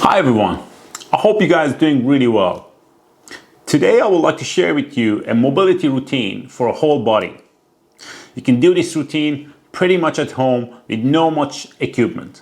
Hi everyone, I hope you guys are doing really well. Today I would like to share with you a mobility routine for a whole body. You can do this routine pretty much at home with no much equipment.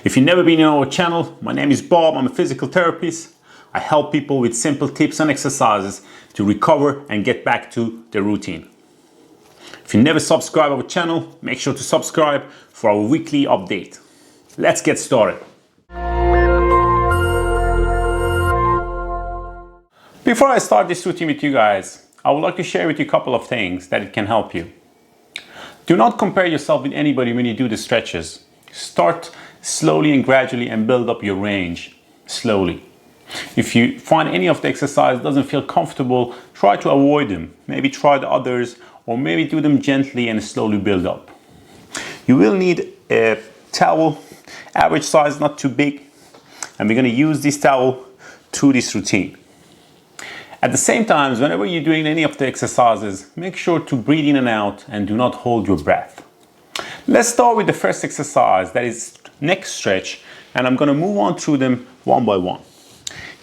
If you've never been on our channel, my name is Bob, I'm a physical therapist. I help people with simple tips and exercises to recover and get back to their routine. If you never subscribe our channel, make sure to subscribe for our weekly update. Let's get started. Before I start this routine with you guys, I would like to share with you a couple of things that it can help you. Do not compare yourself with anybody when you do the stretches. Start slowly and gradually and build up your range slowly. If you find any of the exercise doesn't feel comfortable, try to avoid them. Maybe try the others or maybe do them gently and slowly build up. You will need a towel, average size, not too big, and we're going to use this towel through this routine. At the same time, whenever you're doing any of the exercises, make sure to breathe in and out and do not hold your breath. Let's start with the first exercise, that is neck stretch, and I'm going to move on through them one by one.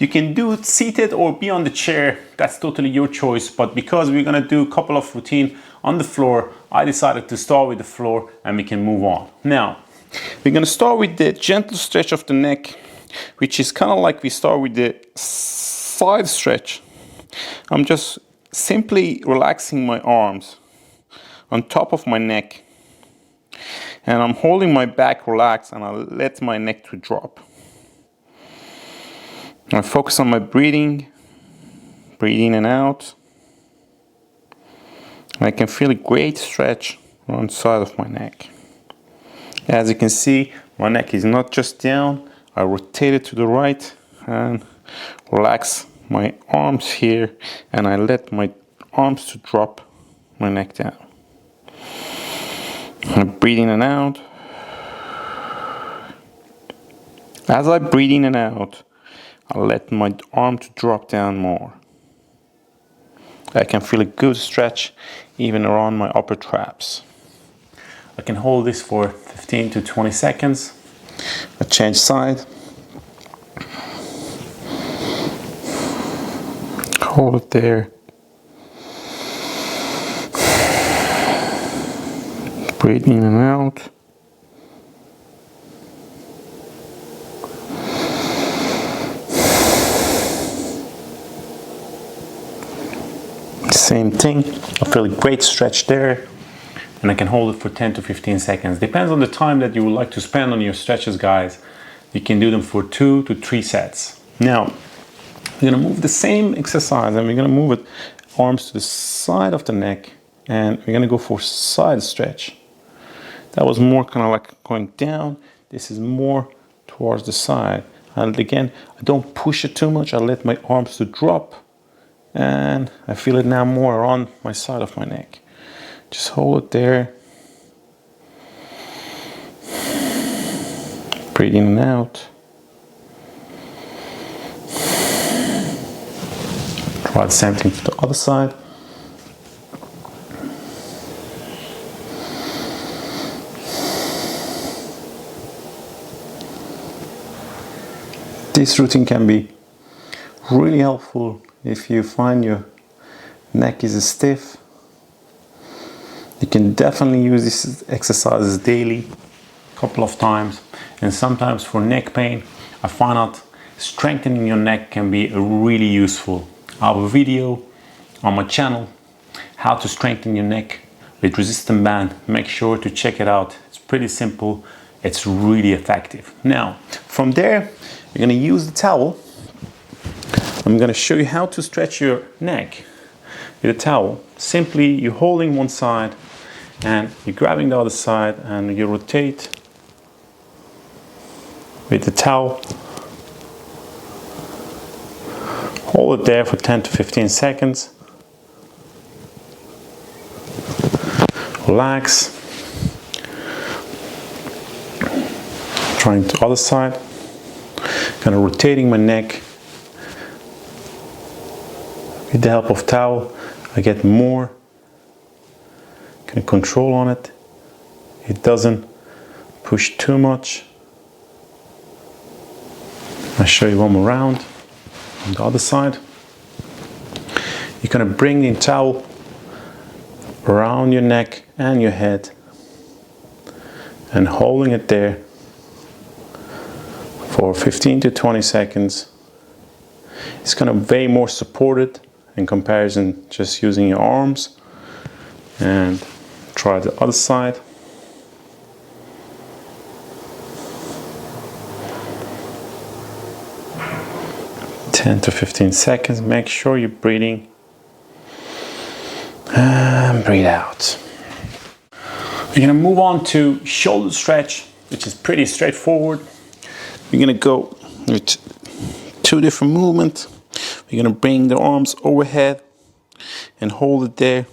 You can do it seated or be on the chair, that's totally your choice, but because we're going to do a couple of routine on the floor, I decided to start with the floor and we can move on. Now, we're going to start with the gentle stretch of the neck, which is kind of like we start with the side stretch. I'm just simply relaxing my arms on top of my neck and I'm holding my back relaxed and I let my neck to drop. I focus on my breathing, breathe in and out. I can feel a great stretch on the side of my neck. As you can see, my neck is not just down, I rotate it to the right and relax my arms here and I let my arms to drop my neck down. I breathe in and out. As I breathe in and out, I let my arm to drop down more. I can feel a good stretch even around my upper traps. I can hold this for 15 to 20 seconds. I change side. Hold it there. Breathe in and out. Same thing. I feel a great stretch there. And I can hold it for 10 to 15 seconds. Depends on the time that you would like to spend on your stretches, guys. You can do them for 2 to 3 sets. Now, we're going to move the same exercise and we're going to move it arms to the side of the neck and we're going to go for side stretch. That was more kind of like going down. This is more towards the side. And again, I don't push it too much. I let my arms to drop and I feel it now more on my side of my neck. Just hold it there. Breathe in and out. Try the same thing to the other side. This routine can be really helpful if you find your neck is stiff. You can definitely use these exercises daily, a couple of times. And sometimes for neck pain, I find out strengthening your neck can be really useful. I have a video on my channel, how to strengthen your neck with resistance band. Make sure to check it out. It's pretty simple. It's really effective. Now, from there, you're going to use the towel. I'm going to show you how to stretch your neck with a towel. Simply, you're holding one side and you're grabbing the other side and you rotate with the towel. Hold it there for 10 to 15 seconds. Relax. Trying the other side. Kind of rotating my neck. With the help of towel, I get more kind of control on it. It doesn't push too much. I'll show you one more round on the other side. You're gonna bring the towel around your neck and your head and holding it there for 15 to 20 seconds. It's gonna be way more supported in comparison just using your arms. And try the other side. (10 to 15 seconds). Make sure you're breathing and breathe out. We're gonna move on to shoulder stretch, which is pretty straightforward. We're gonna go with 2 different movements. We're gonna bring the arms overhead and hold it there.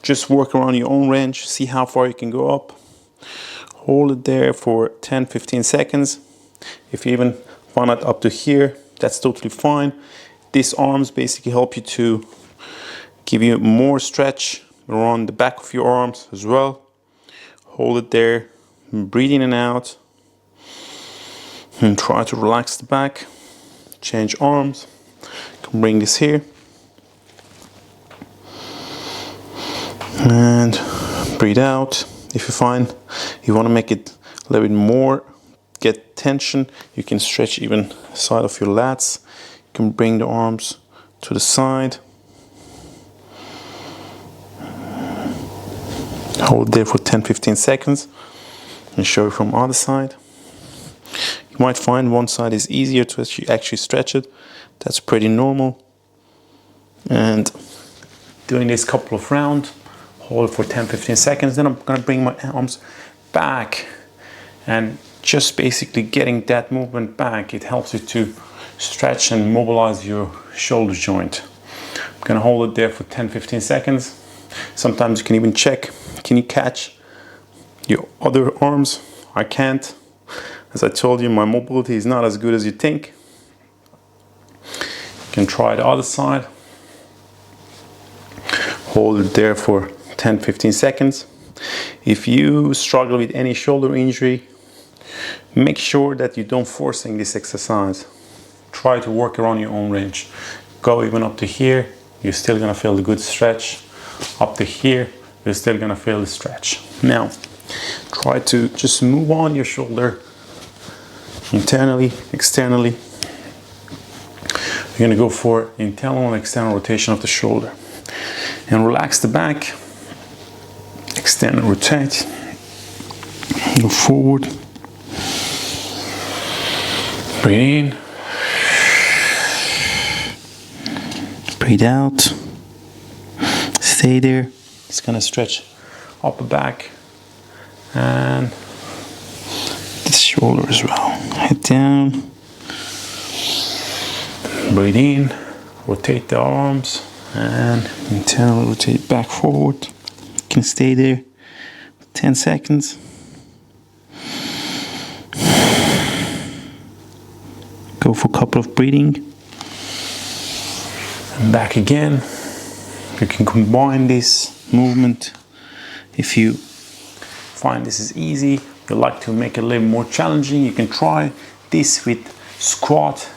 Just work around your own range, see how far you can go up. Hold it there for 10-15 seconds. If you even find it up to here, that's totally fine. These arms basically help you to give you more stretch around the back of your arms as well. Hold it there, breathe in and out. And try to relax the back. Change arms. You can bring this here. And breathe out. If you find you want to make it a little bit more, get tension, you can stretch even the side of your lats. You can bring the arms to the side. Hold there for 10-15 seconds and show you from the other side. You might find one side is easier to actually stretch it. That's pretty normal. And doing this couple of rounds, hold for 10-15 seconds, then I'm gonna bring my arms back and just basically getting that movement back. It helps you to stretch and mobilize your shoulder joint. I'm gonna hold it there for 10-15 seconds. Sometimes you can even check, can you catch your other arms? I can't. As I told you, my mobility is not as good as you think. You can try the other side. Hold it there for 10-15 seconds. If you struggle with any shoulder injury, make sure that you don't forcing this exercise. Try to work around your own range. Go even up to here, you're still gonna feel the good stretch. Up to here, you're still gonna feel the stretch. Now, try to just move on your shoulder internally, externally. You're gonna go for internal and external rotation of the shoulder. And relax the back, extend and rotate, go forward, breathe in, breathe out, stay there. It's gonna stretch upper back and the shoulder as well. Head down, breathe in, rotate the arms, and internal rotate back forward. You can stay there 10 seconds. Go for a couple of breathing. And back again. You can combine this movement. If you find this is easy, you like to make it a little more challenging, you can try this with squat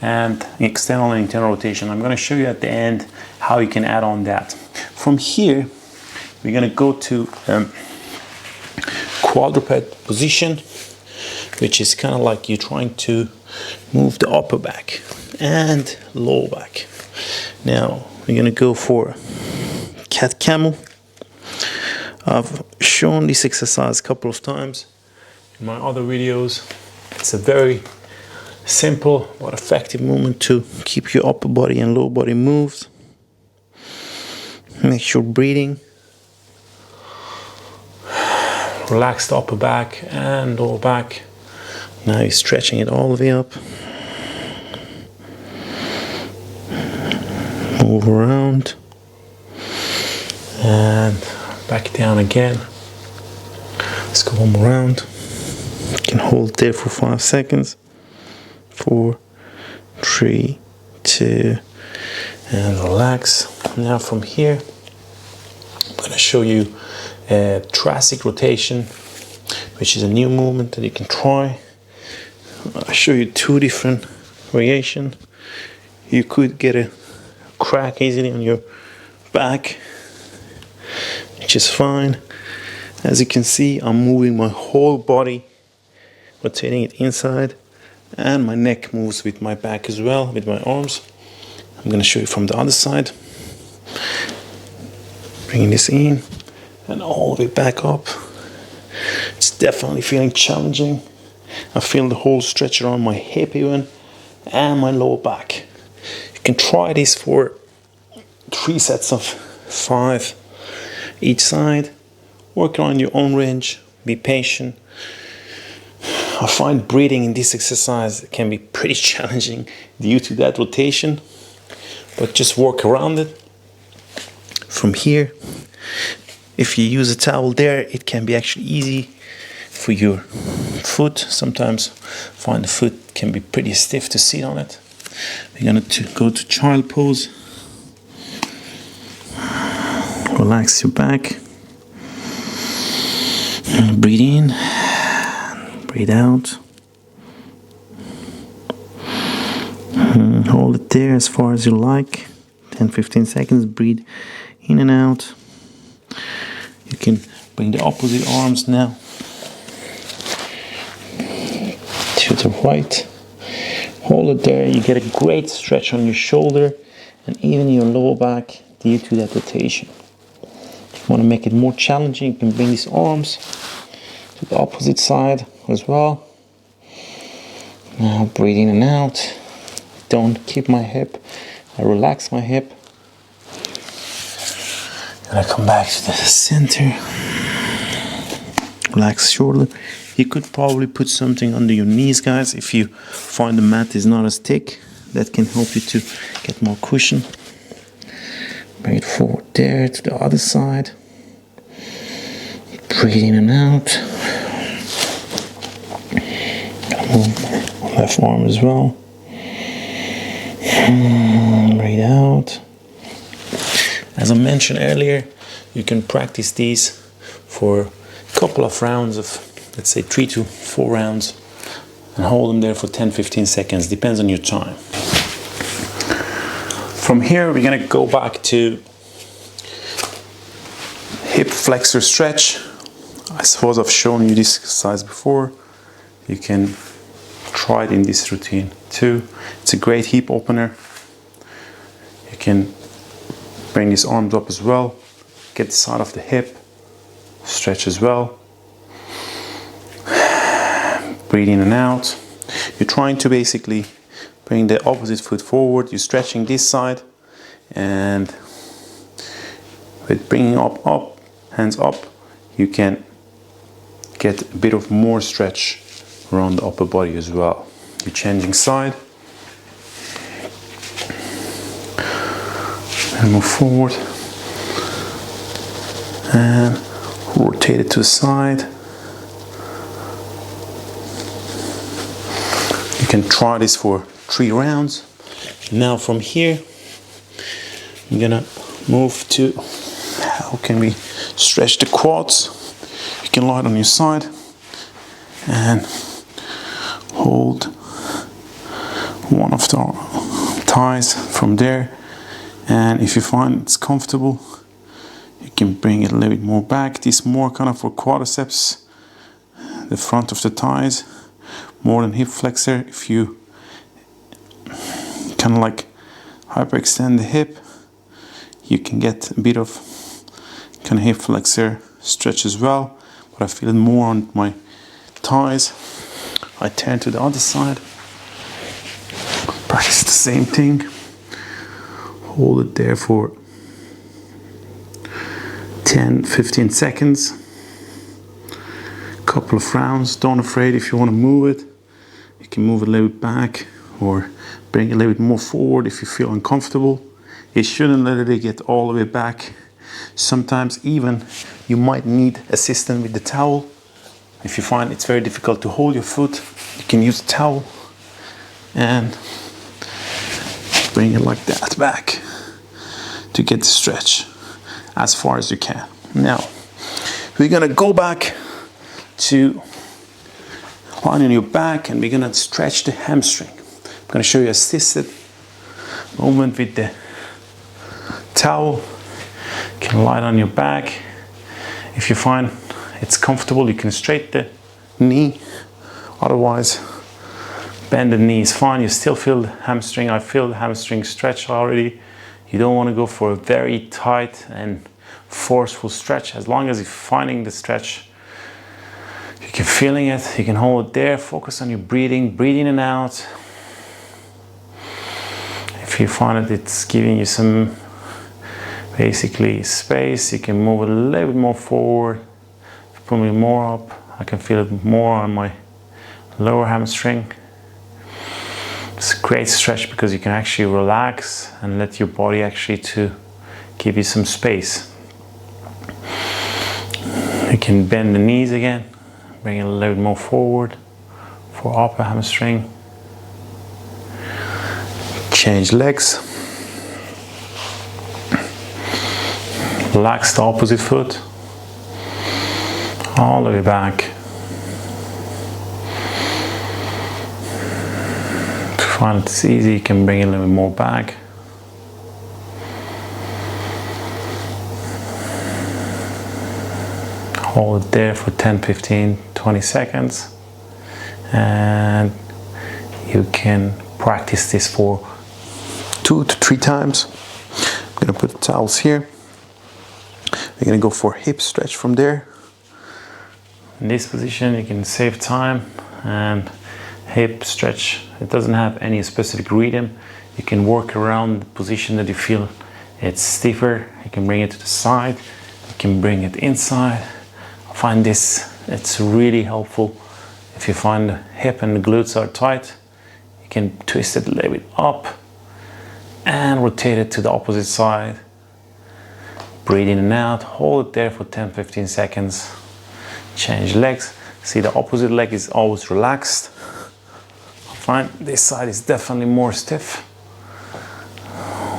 and external and internal rotation. I'm going to show you at the end how you can add on that. From here, we're going to go to quadruped position, which is kind of like you're trying to move the upper back and lower back. Now, we're going to go for cat camel. I've shown this exercise a couple of times in my other videos. It's a very simple but effective movement to keep your upper body and lower body moved. Make sure breathing. Relax the upper back and lower back. Now you're stretching it all the way up. Move around. And back down again. Let's go one more round. You can hold there for 5 seconds. 4, 3, 2, and relax. Now from here, I'm going to show you Thoracic Rotation, which is a new movement that you can try. I'll show you two different variations. You could get a crack easily on your back, which is fine. As you can see, I'm moving my whole body, rotating it inside, and my neck moves with my back as well, with my arms. I'm going to show you from the other side. Bringing this in and all the way back up. It's definitely feeling challenging. I feel the whole stretch around my hip even, and my lower back. You can try this for 3 sets of 5 each side. Work on your own range, be patient. I find breathing in this exercise can be pretty challenging due to that rotation, but just work around it. From here, if you use a towel there, it can be actually easy for your foot. Sometimes find the foot can be pretty stiff to sit on it. We're gonna go to child pose. Relax your back. Breathe in, breathe out. Hold it there as far as you like. 10-15 seconds. Breathe in and out. You can bring the opposite arms now to the right. Hold it there. You get a great stretch on your shoulder and even your lower back due to that rotation. If you want to make it more challenging, you can bring these arms to the opposite side as well. Now breathe in and out. Don't keep my hip. I relax my hip. And I come back to the center. Relax shoulder. You could probably put something under your knees, guys, if you find the mat is not as thick. That can help you to get more cushion. Bring it forward there to the other side. Breathe in and out. Move my left arm as well. Breathe out. As I mentioned earlier, you can practice these for a couple of rounds of, let's say 3 to 4 rounds, and hold them there for 10-15 seconds, depends on your time. From here, we're gonna go back to hip flexor stretch. I suppose I've shown you this exercise before. You can try it in this routine too. It's a great hip opener. You can bring these arms up as well, get the side of the hip, stretch as well. Breathe in and out. You're trying to basically bring the opposite foot forward. You're stretching this side, and with bringing up, hands up, you can get a bit of more stretch around the upper body as well. You're changing side. And move forward and rotate it to the side. You can try this for 3 rounds. Now from here, I'm gonna move to how can we stretch the quads. You can lie on your side and hold one of the thighs from there. And if you find it's comfortable, you can bring it a little bit more back. This more kind of for quadriceps, the front of the thighs, more than hip flexor. If you kind of like hyperextend the hip, you can get a bit of kind of hip flexor stretch as well. But I feel it more on my thighs. I turn to the other side, practice the same thing. Hold it there for 10-15 seconds. Couple of rounds. Don't afraid if you want to move it. You can move it a little bit back or bring it a little bit more forward if you feel uncomfortable. It shouldn't literally get all the way back. Sometimes even you might need assistance with the towel. If you find it's very difficult to hold your foot, you can use a towel and bring it like that back to get the stretch as far as you can. Now we're gonna go back to Lying on your back, and we're gonna stretch the hamstring. I'm gonna show you assisted movement with the towel. You can lie on your back. If you find it's comfortable, you can straighten the knee. Otherwise, bend the knee is fine. You still feel the hamstring. I feel the hamstring stretch already. You don't want to go for a very tight and forceful stretch. As long as you're finding the stretch, you can feeling it, you can hold it there. Focus on your breathing, breathe in and out. If you find that it's giving you some basically space, you can move it a little bit more forward, pull me more up. I can feel it more on my lower hamstring. It's a great stretch because you can actually relax and let your body actually to give you some space. You can bend the knees again, bring it a little bit more forward for upper hamstring. Change legs. Relax the opposite foot all the way back. If you find it's easy, you can bring it a little bit more back. Hold it there for 10, 15, 20 seconds. And you can practice this for 2 to 3 times. I'm gonna put the towels here. We're gonna go for hip stretch from there. In this position, you can save time, and hip stretch, it doesn't have any specific rhythm. You can work around the position that you feel it's stiffer. You can bring it to the side, you can bring it inside. I find this, it's really helpful. If you find the hip and the glutes are tight, you can twist it a little bit up and rotate it to the opposite side. Breathe in and out, hold it there for 10-15 seconds. Change legs. See, the opposite leg is always relaxed. I find this side is definitely more stiff.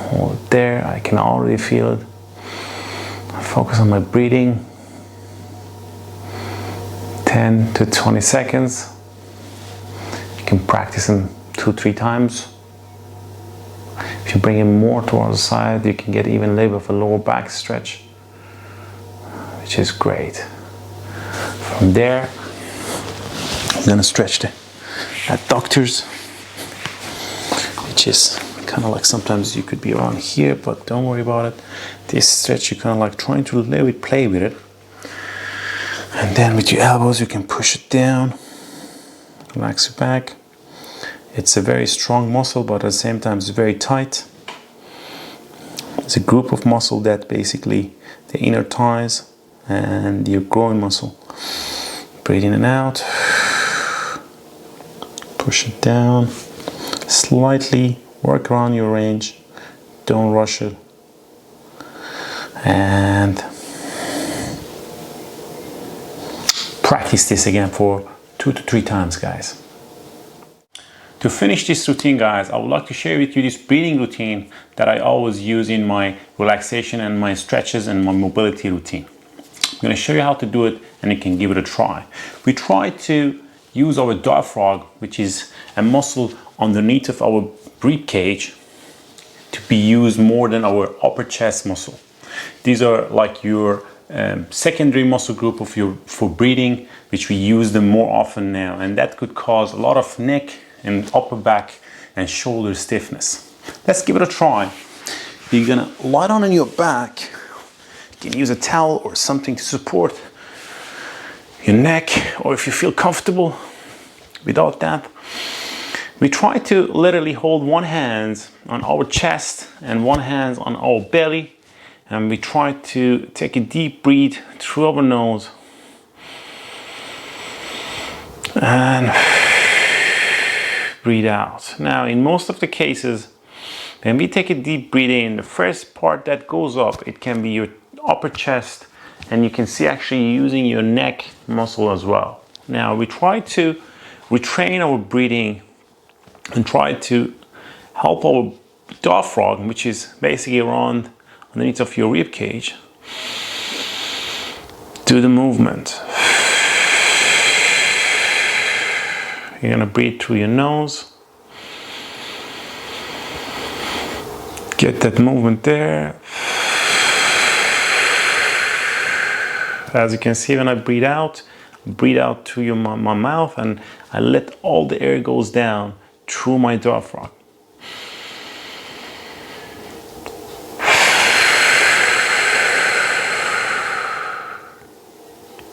Hold it there, I can already feel it. Focus on my breathing. 10 to 20 seconds. You can practice them 2-3 times. If you bring it more towards the side, you can get even a little bit of a lower back stretch, which is great. From there, I'm gonna stretch the adductors, which is kind of like sometimes you could be around here, but don't worry about it. This stretch, you're kind of like trying to a little bit play with it. And then with your elbows, you can push it down, relax your back. It's a very strong muscle, but at the same time, it's very tight. It's a group of muscle that basically the inner thighs and your groin muscle. Breathe in and out. Push it down. Slightly work around your range. Don't rush it. And practice this again for 2 to 3 times, guys. To finish this routine, guys, I would like to share with you this breathing routine that I always use in my relaxation and my stretches and my mobility routine. I'm going to show you how to do it, and you can give it a try. We try to use our diaphragm, which is a muscle underneath of our rib cage, to be used more than our upper chest muscle. These are like your secondary muscle group for breathing, which we use them more often now, and that could cause a lot of neck and upper back and shoulder stiffness. Let's give it a try. You're gonna lie down on your back. You can use a towel or something to support your neck, or if you feel comfortable without that. We try to literally hold one hand on our chest and one hand on our belly, and we try to take a deep breath through our nose and breathe out. Now, in most of the cases, when we take a deep breath in, the first part that goes up, it can be your upper chest, and you can see actually using your neck muscle as well. Now, we try to retrain our breathing and try to help our diaphragm, which is basically around underneath of your rib cage, do the movement. You're gonna breathe through your nose. Get that movement there. As you can see, when I breathe out through my mouth, and I let all the air goes down through my diaphragm.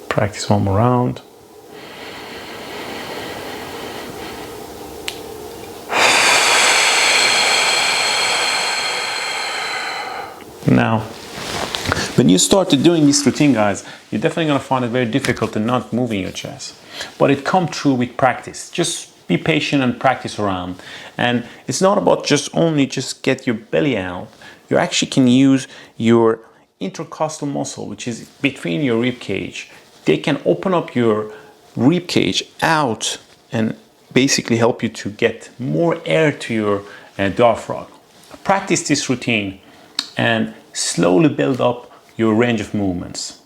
Practice one more round. Now, when you started doing this routine, guys, you're definitely going to find it very difficult to not moving your chest. But it comes through with practice. Just be patient and practice around. And it's not about just get your belly out. You actually can use your intercostal muscle, which is between your rib cage. They can open up your rib cage out and basically help you to get more air to your diaphragm. Practice this routine and slowly build up your range of movements.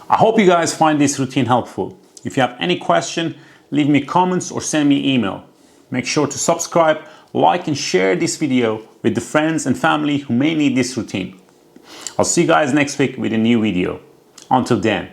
I hope you guys find this routine helpful. If you have any question, leave me comments or send me email. Make sure to subscribe, like and share this video with the friends and family who may need this routine. I'll see you guys next week with a new video. Until then.